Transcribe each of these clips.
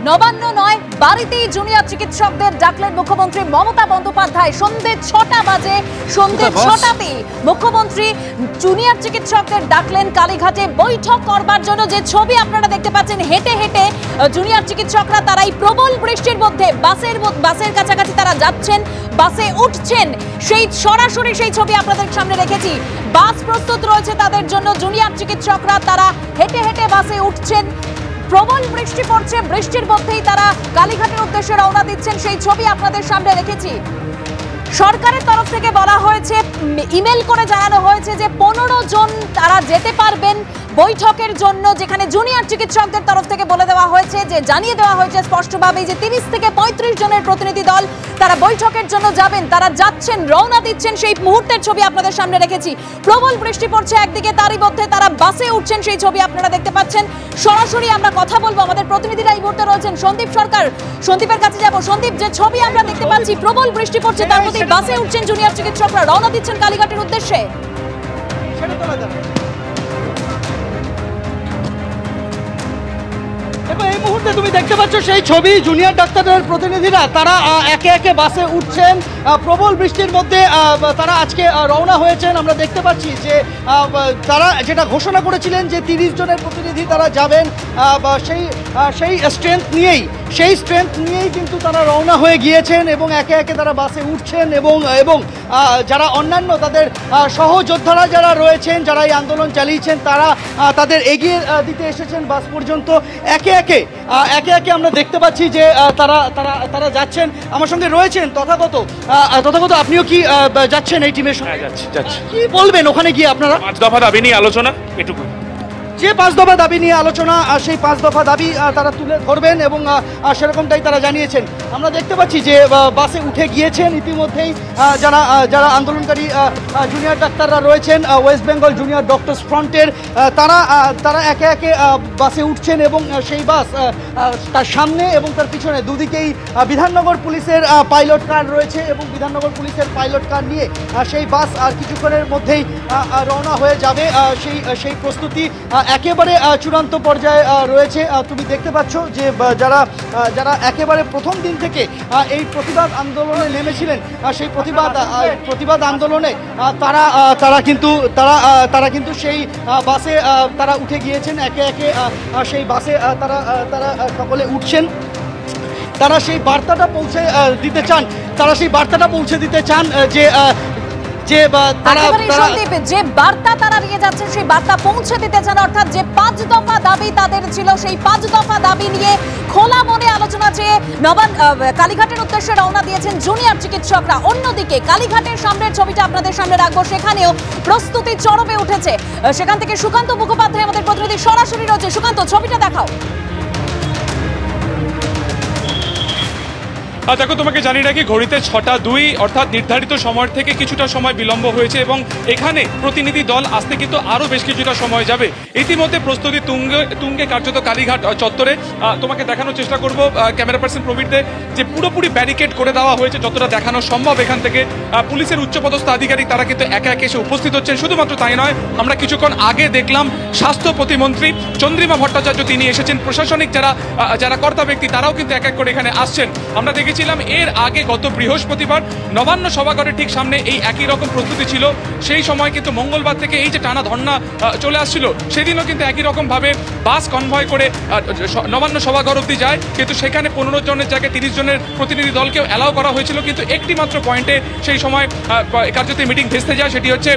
নবান্ন নয়, বাড়িতেই জুনিয়র চিকিৎসকদের ডাকলেন মুখ্যমন্ত্রী মমতা বন্দ্যোপাধ্যায়। সন্ধ্যে 6টা বাজে, সন্ধ্যে 6টাতে মুখ্যমন্ত্রী জুনিয়র চিকিৎসকদের ডাকলেন কালীঘাটে বৈঠক করবার জন্য। যে ছবি আপনারা দেখতে পাচ্ছেন, হেঁটে হেঁটে জুনিয়র চিকিৎসকরা তারাই প্রবল বৃষ্টির মধ্যে বাসের কাছাকাছি তারা যাচ্ছেন, বাসে উঠছেন, সেই সরাসরি সেই ছবি আপনাদের সামনে রেখেছি। বাস প্রস্তুত রয়েছে তাদের জন্য, জুনিয়র চিকিৎসকরা তারা হেঁটে হেঁটে বাসে উঠছেন। প্রবল বৃষ্টি পড়ছে, বৃষ্টির মধ্যেই তারা কালীঘাটের উদ্দেশ্যে রওনা দিচ্ছেন, সেই ছবি আপনাদের সামনে রেখেছি। সরকারের তরফ থেকে বলা হয়েছে, ইমেল করে জানানো হয়েছে যে 15 জন তারা যেতে পারবেন বৈঠকের জন্য, যেখানে জুনিয়র চিকিৎসকদের তরফ থেকে বলে দেওয়া হয়েছে, যে জানিয়ে দেওয়া হয়েছে স্পষ্টভাবে যে 30 থেকে 35 জনের প্রতিনিধি দল তারা বৈঠকের জন্য যাবেন, তারা যাচ্ছেন, রওনা দিচ্ছেন। সেই মুহূর্তের ছবি আপনাদের সামনে রেখেছি। প্রবল বৃষ্টি পড়ছে একদিকে, তারই মধ্যে তারা বাসে উঠছেন, সেই ছবি আপনারা দেখতে পাচ্ছেন। সরাসরি আমরা কথা বলবো, আমাদের প্রতিনিধিরা এই মুহূর্তে রয়েছেন। সন্দীপ সরকার, সন্দীপের কাছে যাব। সন্দীপ, যে ছবি আমরা দেখতে পাচ্ছি, প্রবল বৃষ্টি পড়ছে, তার মধ্যে বাসে উঠছেন জুনিয়র চিকিৎসকরা, রওনা দিচ্ছেন কালীঘাটের উদ্দেশ্যে। এই মুহূর্তে তুমি দেখতে পাচ্ছ সেই ছবি, জুনিয়র ডাক্তারদের প্রতিনিধিরা তারা একে একে বাসে উঠছেন। প্রবল বৃষ্টির মধ্যে তারা আজকে রওনা হয়েছেন। আমরা দেখতে পাচ্ছি যে তারা যেটা ঘোষণা করেছিলেন যে 30 জনের প্রতিনিধি তারা যাবেন, সেই স্ট্রেংথ নিয়েই কিন্তু তারা রওনা হয়ে গিয়েছেন এবং একে একে তারা বাসে উঠছেন এবং যারা অন্যান্য তাদের সহযোদ্ধারা যারা রয়েছেন, যারা এই আন্দোলন চালিয়েছেন, তারা তাদের এগিয়ে দিতে এসেছেন বাস পর্যন্ত। একে একে আমরা দেখতে পাচ্ছি যে তারা যাচ্ছেন। আমার সঙ্গে রয়েছেন তথাগত। আপনিও কি যাচ্ছেন এই টিমের সঙ্গে? যাচ্ছি। কি বলবেন ওখানে গিয়ে আপনারা? 5 দফা দাবি নিয়ে আলোচনা, এটুকু। যে 5 দফা দাবি নিয়ে আলোচনা, সেই 5 দফা দাবি তারা তুলে ধরবেন এবং সেরকমটাই তারা জানিয়েছেন। আমরা দেখতে পাচ্ছি যে বাসে উঠে গিয়েছেন ইতিমধ্যেই যারা আন্দোলনকারী জুনিয়র ডাক্তাররা রয়েছেন, ওয়েস্ট বেঙ্গল জুনিয়র ডক্টরস ফ্রন্টের, তারা একে একে বাসে উঠছেন এবং সেই বাস তার সামনে এবং তার পিছনে দুদিকেই বিধাননগর পুলিশের পাইলট কার রয়েছে এবং বিধাননগর পুলিশের পাইলট কার নিয়ে সেই বাস আর কিছুক্ষণের মধ্যেই রওনা হয়ে যাবে। সেই প্রস্তুতি একেবারে চূড়ান্ত পর্যায়ে রয়েছে। তুমি দেখতে পাচ্ছ যে যারা একেবারে প্রথম দিন থেকে এই প্রতিবাদ আন্দোলনে নেমেছিলেন, সেই প্রতিবাদ আন্দোলনে তারা কিন্তু সেই বাসে তারা উঠে গিয়েছেন। একে একে সেই বাসে তারা সকলে উঠছেন। তারা সেই বার্তাটা পৌঁছে দিতে চান যে যে বার্তা তারা নিয়ে যাচ্ছেন, সেই বার্তা পৌঁছে দিতে চান। অর্থাৎ যে 5 দফা দাবি তাদের ছিল, সেই 5 দফা দাবি নিয়ে খোলা মনে আলোচনা চেয়ে কালীঘাটের উদ্দেশ্যে রওনা দিয়েছেন জুনিয়র চিকিৎসকরা। অন্যদিকে কালীঘাটের সামনের ছবিটা আপনাদের সামনে রাখবো, সেখানেও প্রস্তুতি চরমে উঠেছে। সেখান থেকে সুকান্ত মুখোপাধ্যায় আমাদের প্রতিনিধি সরাসরি রয়েছে। সুকান্ত, ছবিটা দেখাও। দেখো, তোমাকে জানি রাখি, ঘড়িতে 6:02, অর্থাৎ নির্ধারিত সময় থেকে কিছুটা সময় বিলম্ব হয়েছে এবং এখানে প্রতিনিধি দল আসতে কিন্তু আরও বেশ কিছুটা সময় যাবে। ইতিমধ্যে প্রস্তুতি তুঙ্গে কার্যত কালীঘাট চত্বরে। তোমাকে দেখানোর চেষ্টা করব ক্যামেরা পার্সন প্রবীরদে, যে পুরোপুরি ব্যারিকেড করে দেওয়া হয়েছে যতটা দেখানো সম্ভব। এখান থেকে পুলিশের উচ্চপদস্থ আধিকারিক তারা কিন্তু একে একে এসে উপস্থিত হচ্ছেন। শুধুমাত্র তাই নয়, আমরা কিছুক্ষণ আগে দেখলাম স্বাস্থ্য প্রতিমন্ত্রী চন্দ্রিমা ভট্টাচার্য তিনি এসেছেন। প্রশাসনিক যারা কর্তা ব্যক্তি তারাও কিন্তু এক এক করে এখানে আসছেন। আমরা দেখেছিলাম এর আগে গত বৃহস্পতিবার নবান্ন সভাঘরের ঠিক সামনে এই একই রকম প্রস্তুতি ছিল। সেই সময় কিন্তু মঙ্গলবার থেকে এই যে টানা ধর্না চলে আসছিল, সেদিনও কিন্তু একই রকম ভাবে বাস কনভয় করে নবান্ন সভাঘর অবধি যায়, কিন্তু সেখানে 15 জনের জায়গায় 30 জনের প্রতিনিধি দলকেও অ্যালাউ করা হয়েছিল। কিন্তু একটি মাত্র পয়েন্টে সেই সময় কার্যত মিটিং ভেস্তে যায়, সেটি হচ্ছে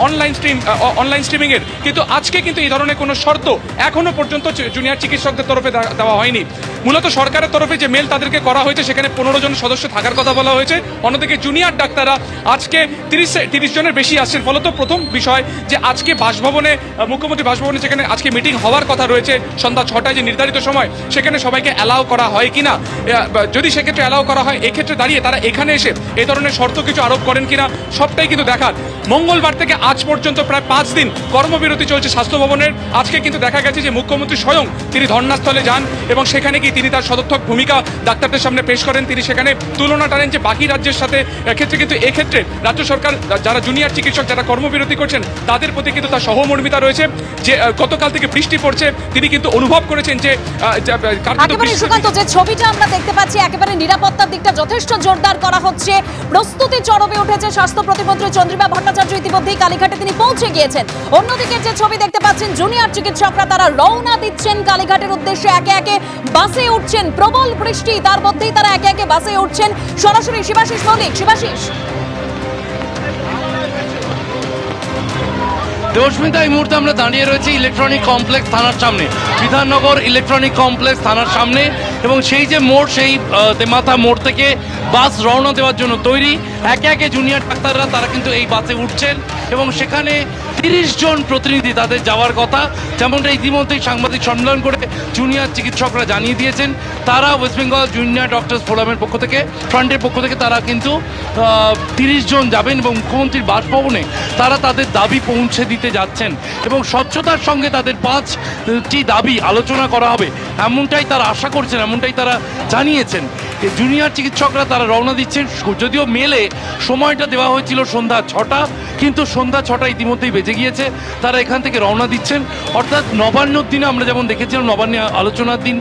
অনলাইন স্ট্রিমিংয়ের। কিন্তু আজকে কিন্তু এই ধরনের কোনো শর্ত এখনো পর্যন্ত জুনিয়র চিকিৎসকদের তরফে দেওয়া হয়নি। মূলত সরকারের তরফে যে মেল তাদেরকে করা হয়েছে, সেখানে 15 জন সদস্য থাকার কথা বলা হয়েছে। অন্যদিকে জুনিয়র ডাক্তাররা আজকে 30 জনের বেশি আসছেন। ফলত প্রথম বিষয় যে আজকে মুখ্যমন্ত্রী বাসভবনে যেখানে আজকে মিটিং হওয়ার কথা রয়েছে সন্ধ্যা 6টায় যে নির্ধারিত সময়, সেখানে সবাইকে অ্যালাউ করা হয় কিনা। যদি সেক্ষেত্রে অ্যালাউ করা হয়, এক্ষেত্রে দাঁড়িয়ে তারা এখানে এসে এই ধরনের শর্ত কিছু আরোপ করেন কিনা, সবটাই কিন্তু দেখার। মঙ্গলবার থেকে আজ পর্যন্ত প্রায় 5 দিন কর্মবিরতি চলছে স্বাস্থ্য ভবনের। আজকে কিন্তু দেখা গেছে যে মুখ্যমন্ত্রী স্বয়ং তিনি ধর্নাস্থলে যান এবং সেখানে গিয়ে তিনি তার সদর্থক ভূমিকা ডাক্তারদের সামনে পেশ করেন। করেন তিনি সেখানে তুলনা টানেন যে বাকি রাজ্যের সাথে। ক্ষেত্রে কিন্তু এক্ষেত্রে রাজ্য সরকার যারা জুনিয়র চিকিৎসক যারা কর্মবিরতি করছেন তাদের প্রতি কিন্তু তার সহমর্মিতা রয়েছে। যে গতকাল থেকে বৃষ্টি পড়ছে তিনি কিন্তু অনুভব করেছেন যে সুকান্ত, যে ছবিটা আমরা দেখতে পাচ্ছি একেবারে নিরাপত্তার দিকটা যথেষ্ট জোরদার করা হচ্ছে, প্রস্তুতি চরমে উঠেছে। স্বাস্থ্য প্রতিমন্ত্রী চন্দ্রিমা ভট্টাচার্য ইতিমধ্যেই কালীঘাটে তিনি পৌঁছে গিয়েছেন। অন্যদিকে যে ছবি দেখতে পাচ্ছেন জুনিয়র চিকিৎসকরা তারা রওনা দিচ্ছেন কালীঘাটের উদ্দেশ্যে, একে একে বাসে উঠছেন। প্রবল বৃষ্টি, তার মধ্যেই তারা একে একে বাসে উঠছেন। সরাসরি শিবাশিস মৌলিক। শিবাশিস, দেবস্মিতা, এই মুহূর্তে আমরা দাঁড়িয়ে রয়েছি ইলেকট্রনিক কমপ্লেক্স থানার সামনে, বিধাননগর ইলেকট্রনিক কমপ্লেক্স থানার সামনে। এবং সেই যে মোড়, সেই তেমাথা মোড় থেকে বাস রওনা দেওয়ার জন্য তৈরি। একে একে জুনিয়র ডাক্তাররা তারা কিন্তু এই বাসে উঠছেন এবং সেখানে 30 জন প্রতিনিধি তাদের যাওয়ার কথা, যেমনটা ইতিমধ্যেই সাংবাদিক সম্মেলন করে জুনিয়র চিকিৎসকরা জানিয়ে দিয়েছেন। তারা ওয়েস্ট বেঙ্গল জুনিয়র ডক্টর্স ফোরামের পক্ষ থেকে, ফ্রন্টের পক্ষ থেকে তারা কিন্তু 30 জন যাবেন এবং মুখ্যমন্ত্রীর বাসভবনে তারা তাদের দাবি পৌঁছে দিতে যাচ্ছেন এবং স্বচ্ছতার সঙ্গে তাদের 5টি দাবি আলোচনা করা হবে, এমনটাই তারা আশা করছেন, এমনটাই তারা জানিয়েছেন। জুনিয়র চিকিৎসকরা তারা রওনা দিচ্ছেন। যদিও মেলে সময়টা দেওয়া হয়েছিল সন্ধ্যা 6টা, কিন্তু সন্ধ্যা 6টা ইতিমধ্যেই বেজে গিয়েছে। তারা এখান থেকে রওনা দিচ্ছেন। অর্থাৎ নবান্নর দিনে আমরা যেমন দেখেছিলাম, নবান্ন আলোচনার দিন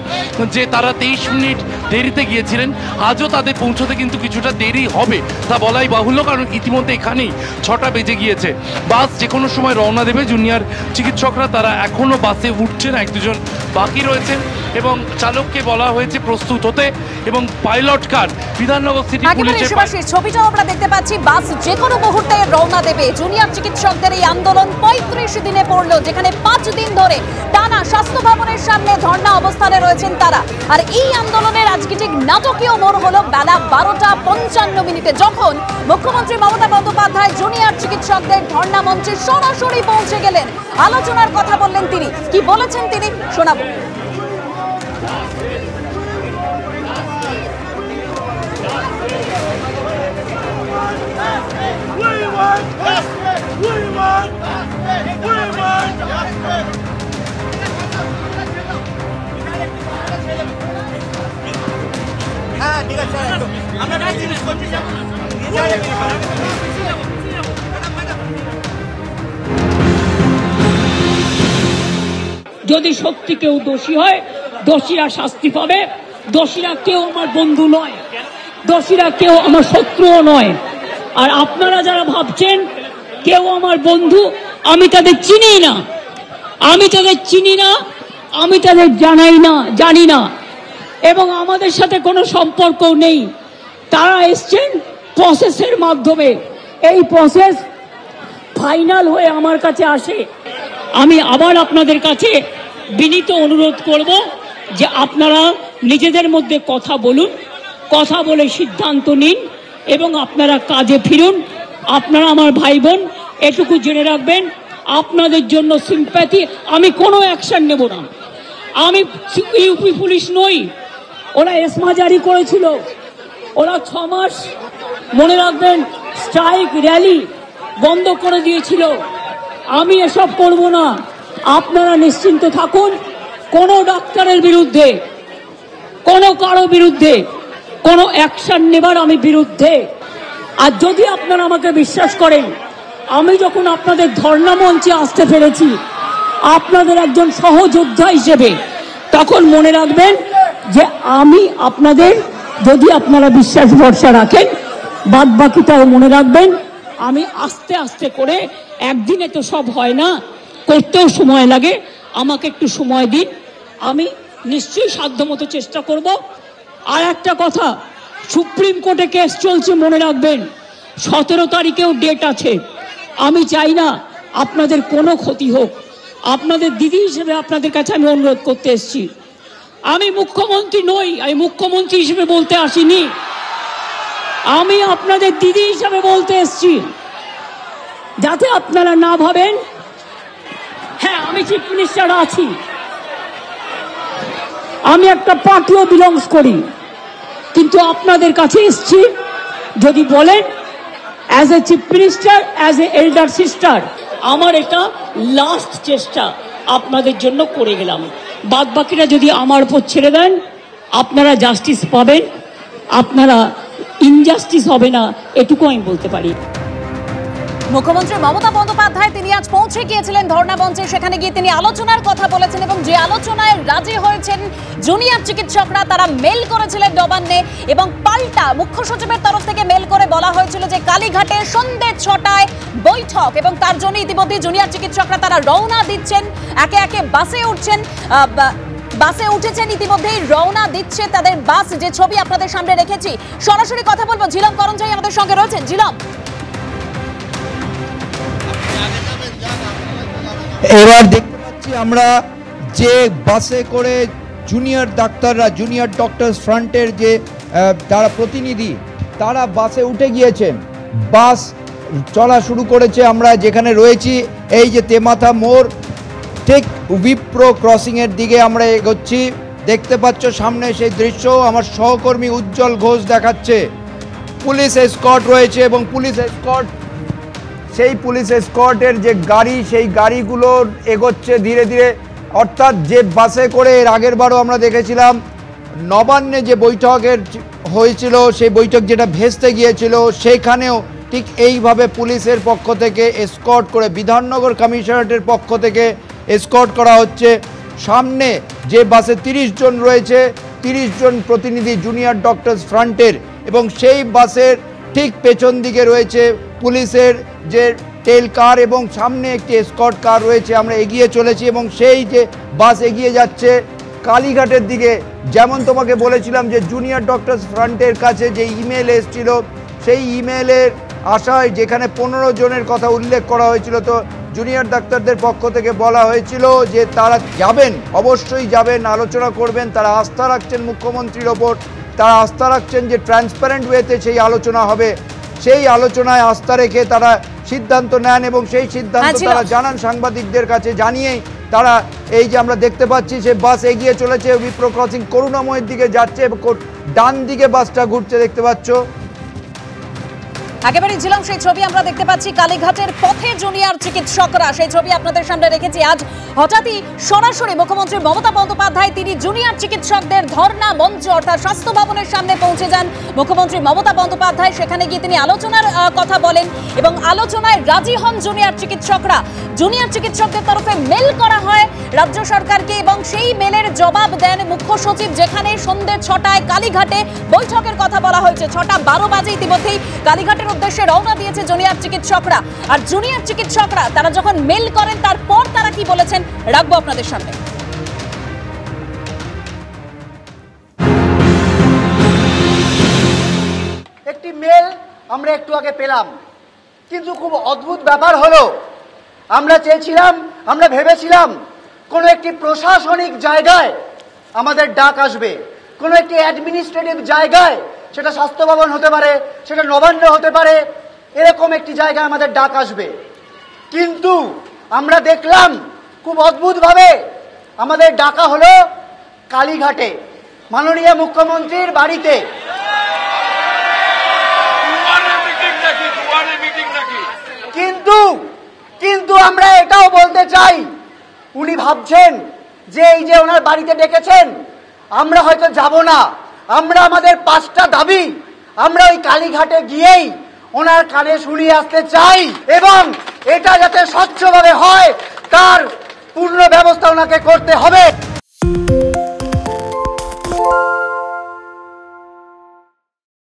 যে তারা 23 মিনিট দেরিতে গিয়েছিলেন, আজও তাদের পৌঁছতে কিন্তু কিছুটা দেরি হবে তা বলাই বাহুল্য, কারণ ইতিমধ্যে এখানেই 6টা বেজে গিয়েছে। বাস যে কোনো সময় রওনা দেবে। জুনিয়র চিকিৎসকরা তারা এখনও বাসে উঠছেন, 1-2 জন বাকি রয়েছেন এবং চালককে বলা হয়েছে প্রস্তুত হতে। এবং পাইলট কার বিধাননগর সিটি পুলিশের ছবিটাও আমরা দেখতে পাচ্ছি, বাস যে কোনো মুহূর্তে রওনা দেবে। জুনিয়র চিকিৎসকদের এই আন্দোলন 35 দিনে পড়লো, যেখানে 5 দিন ধরে টানা স্বাস্থ্য ভবনের সামনে ধর্ণা অবস্থানে রয়েছেন তারা। আর এই আন্দোলনের আজকে ঠিক নাটকীয় মোড় হলো বেলা 12:55 যখন মুখ্যমন্ত্রী মমতা বন্দ্যোপাধ্যায় জুনিয়র চিকিৎসকদের ধর্ণা মঞ্চে সরাসরি পৌঁছে গেলেন। আলোচনার কথা বললেন তিনি। কি বলেছেন তিনি শোনাবো। যদি সত্যি কেউ দোষী হয়, দোষীরা শাস্তি পাবে। দোষীরা কেউ আমার বন্ধু নয়, দোষীরা কেউ আমার শত্রুও নয়। আর আপনারা যারা ভাবছেন কেউ আমার বন্ধু, আমি তাদের চিনি না, আমি তাদের চিনি না, আমি তাদের জানি না এবং আমাদের সাথে কোনো সম্পর্ক নেই। তারা এসছেন প্রসেসের মাধ্যমে। এই প্রসেস ফাইনাল হয়ে আমার কাছে আসে। আমি আবার আপনাদের কাছে বিনীত অনুরোধ করব যে আপনারা নিজেদের মধ্যে কথা বলুন, কথা বলে সিদ্ধান্ত নিন এবং আপনারা কাজে ফিরুন। আপনারা আমার ভাই বোন, এটুকু জেনে রাখবেন, আপনাদের জন্য সিম্প্যাথি। আমি কোনো অ্যাকশন নেব না। আমি ইউপি পুলিশ নই। ওরা এসমা জারি করেছিল, ওরা 6 মাস মনে রাখবেন স্ট্রাইক র্যালি বন্ধ করে দিয়েছিল। আমি এসব করব না। আপনারা নিশ্চিন্ত থাকুন। কোনো ডাক্তারের বিরুদ্ধে, কোনো কারো বিরুদ্ধে কোনো অ্যাকশন নেবার আমি বিরুদ্ধে। আর যদি আপনারা আমাকে বিশ্বাস করেন, আমি যখন আপনাদের ধর্ণা মঞ্চে আসতে পেরেছি আপনাদের একজন সহযোদ্ধা হিসেবে, তখন মনে রাখবেন যে আমি আপনাদের, যদি আপনারা বিশ্বাস ভরসা রাখেন, বাদ বাকিটাও মনে রাখবেন। আমি আস্তে আস্তে করে, একদিনে তো সব হয় না, করতেও সময় লাগে। আমাকে একটু সময় দিন, আমি নিশ্চয়ই সাধ্যমতো চেষ্টা করব। আর একটা কথা, সুপ্রিম কোর্টে কেস চলছে, মনে রাখবেন 17 তারিখেও ডেট আছে। আমি চাই না আপনাদের কোনো ক্ষতি হোক। আপনাদের দিদি হিসেবে আপনাদের কাছে আমি অনুরোধ করতে এসেছি। আমি মুখ্যমন্ত্রী নই, আমি মুখ্যমন্ত্রী হিসেবে বলতে আসিনি, আমি আপনাদের দিদি হিসেবে বলতে এসেছি। যাতে আপনারা না ভাবেন, হ্যাঁ আমি চিফ মিনিস্টার আছি, আমি একটা পার্টিও বিলংস করি, কিন্তু আপনাদের কাছে এসেছি যদি বলেন as a chief minister, as a elder sister, আমার এটা লাস্ট চেষ্টা আপনাদের জন্য করে গেলাম। বাদ বাকিটা যদি আমার উপর ছেড়ে দেন, আপনারা জাস্টিস পাবেন। আপনারা ইনজাস্টিস হবে না, এটুকু আমি বলতে পারি। মুখ্যমন্ত্রী মমতা বন্দ্যোপাধ্যায় তিনি আজ পৌঁছে গিয়েছিলেন ধর্ণা মঞ্চে, সেখানে গিয়ে তিনি আলোচনার কথা বলেছেন এবং যে আলোচনায় রাজি হয়েছেন জুনিয়র চিকিৎসকরা, তারা মেল করেছিলেন নবান্নে এবং পাল্টা মুখ্য সচিবের তরফ থেকে মেল করে বলা হয়েছিল যে কালীঘাটে সন্ধ্যে 6টায় বৈঠক এবং তার জন্য ইতিমধ্যে জুনিয়র চিকিৎসকরা তারা রওনা দিচ্ছেন, একে একে বাসে উঠছেন, বাসে উঠেছেন, ইতিমধ্যেই রওনা দিচ্ছে তাদের বাস, যে ছবি আপনাদের সামনে রেখেছি। সরাসরি কথা বলবো, ঝিলম করঞ্জাই আমাদের সঙ্গে রয়েছেন। ঝিলম, এবার দেখতে পাচ্ছি আমরা যে বাসে করে জুনিয়র ডাক্তাররা, জুনিয়র ডক্টরস ফ্রন্টের যে তারা প্রতিনিধি, তারা বাসে উঠে গিয়েছেন, বাস চলা শুরু করেছে। আমরা যেখানে রয়েছি এই যে তেমাথা মোড়, ঠিক উইপ্রো ক্রসিংয়ের দিকে আমরা এগোচ্ছি। দেখতে পাচ্ছ সামনে সেই দৃশ্য, আমার সহকর্মী উজ্জ্বল ঘোষ দেখাচ্ছে। পুলিশ এসকর্ট রয়েছে এবং পুলিশ এসকর্ট, সেই পুলিশ এসকর্টের যে গাড়ি, সেই গাড়িগুলো এগোচ্ছে ধীরে ধীরে। অর্থাৎ যে বাসে করে এর আগের বারও আমরা দেখেছিলাম নবান্নে যে বৈঠকের হয়েছিল, সেই বৈঠক যেটা ভেস্তে গিয়েছিল, সেইখানেও ঠিক এইভাবে পুলিশের পক্ষ থেকে এসকর্ট করে, বিধাননগর কমিশনারেটের পক্ষ থেকে এসকর্ট করা হচ্ছে। সামনে যে বাসে 30 জন রয়েছে, 30 জন প্রতিনিধি জুনিয়র ডক্টরস ফ্রন্টের, এবং সেই বাসের ঠিক পেছন দিকে রয়েছে পুলিশের যে টেল কার এবং সামনে একটি এসকর্ট কার রয়েছে। আমরা এগিয়ে চলেছি এবং সেই যে বাস এগিয়ে যাচ্ছে কালীঘাটের দিকে। যেমন তোমাকে বলেছিলাম যে জুনিয়র ডক্টরস ফ্রন্টের কাছে যে ইমেল এসেছিল, সেই ইমেলের আশায় যেখানে 15 জনের কথা উল্লেখ করা হয়েছিল, তো জুনিয়র ডাক্তারদের পক্ষ থেকে বলা হয়েছিল যে তারা যাবেন, অবশ্যই যাবেন, আলোচনা করবেন। তারা আস্থা রাখছেন মুখ্যমন্ত্রীর ওপর, তারা আস্থা রাখছেন যে ট্রান্সপারেন্ট ওয়েতে সেই আলোচনা হবে। সেই আলোচনায় আস্থা রেখে তারা সিদ্ধান্ত নেন এবং সেই সিদ্ধান্ত তারা জানান সাংবাদিকদের কাছে, জানিয়েই তারা এই যে আমরা দেখতে পাচ্ছি সে বাস এগিয়ে চলেছে উইপ্রো ক্রসিং করুণাময়ের দিকে যাচ্ছে, ডান দিকে বাসটা ঘুরছে দেখতে পাচ্ছ। একেবারে ছিলাম সেই ছবি আমরা দেখতে পাচ্ছি কালীঘাটের পথে জুনিয়র চিকিৎসকরা, সেই ছবি আপনাদের সামনে রেখেছি। আজ হঠাৎই সরাসরি মুখ্যমন্ত্রী মমতা বন্দ্যোপাধ্যায় তিনি জুনিয়র চিকিৎসকদের ধর্ণা মঞ্চ অর্থাৎ স্বাস্থ্য ভবনের সামনে পৌঁছে যান মুখ্যমন্ত্রী মমতা বন্দ্যোপাধ্যায়। সেখানে গিয়ে তিনি আলোচনার কথা বলেন এবং আলোচনায় রাজি হন জুনিয়র চিকিৎসকরা। জুনিয়র চিকিৎসকদের তরফে মেল করা হয় রাজ্য সরকারকে এবং সেই মেলের জবাব দেন মুখ্য সচিব, যেখানে সন্ধ্যে 6টায় কালীঘাটে বৈঠকের কথা বলা হয়েছে। 6:12 বাজে ইতিমধ্যেই কালীঘাটের উদ্দেশ্যে রওনা দিয়েছে জুনিয়র চিকিৎসকরা। আর জুনিয়র চিকিৎসকরা তারা যখন মেল করেন তারপর তারা কি বলেছেন রাখবো আপনাদের সামনে। একটি মেল আমরা একটু আগে পেলাম, কিন্তু খুব অদ্ভুত ব্যাপার হলো, আমরা চেয়েছিলাম, আমরা ভেবেছিলাম কোনো একটি প্রশাসনিক জায়গায় আমাদের ডাক আসবে, কোনো একটি অ্যাডমিনিস্ট্রেটিভ জায়গায়, সেটা স্বাস্থ্য ভবন হতে পারে, সেটা নবান্ন হতে পারে, এরকম একটি জায়গায় আমাদের ডাক আসবে। কিন্তু আমরা দেখলাম খুব অদ্ভুতভাবে আমাদের ডাকা হলো কালীঘাটে, মাননীয় মুখ্যমন্ত্রীর বাড়িতে। কিন্তু আমরা এটাও বলতে চাই, উনি ভাবছেন যে এই যে ওনার বাড়িতে ডেকেছেন আমরা হয়তো যাব না, আমরা আমাদের 5টা দাবি আমরা ওই কালীঘাটে গিয়েই ওনার কানে শুনিয়ে আসতে চাই এবং এটা যাতে স্বচ্ছভাবে হয় তার পূর্ণ ব্যবস্থা ওনাকে করতে হবে।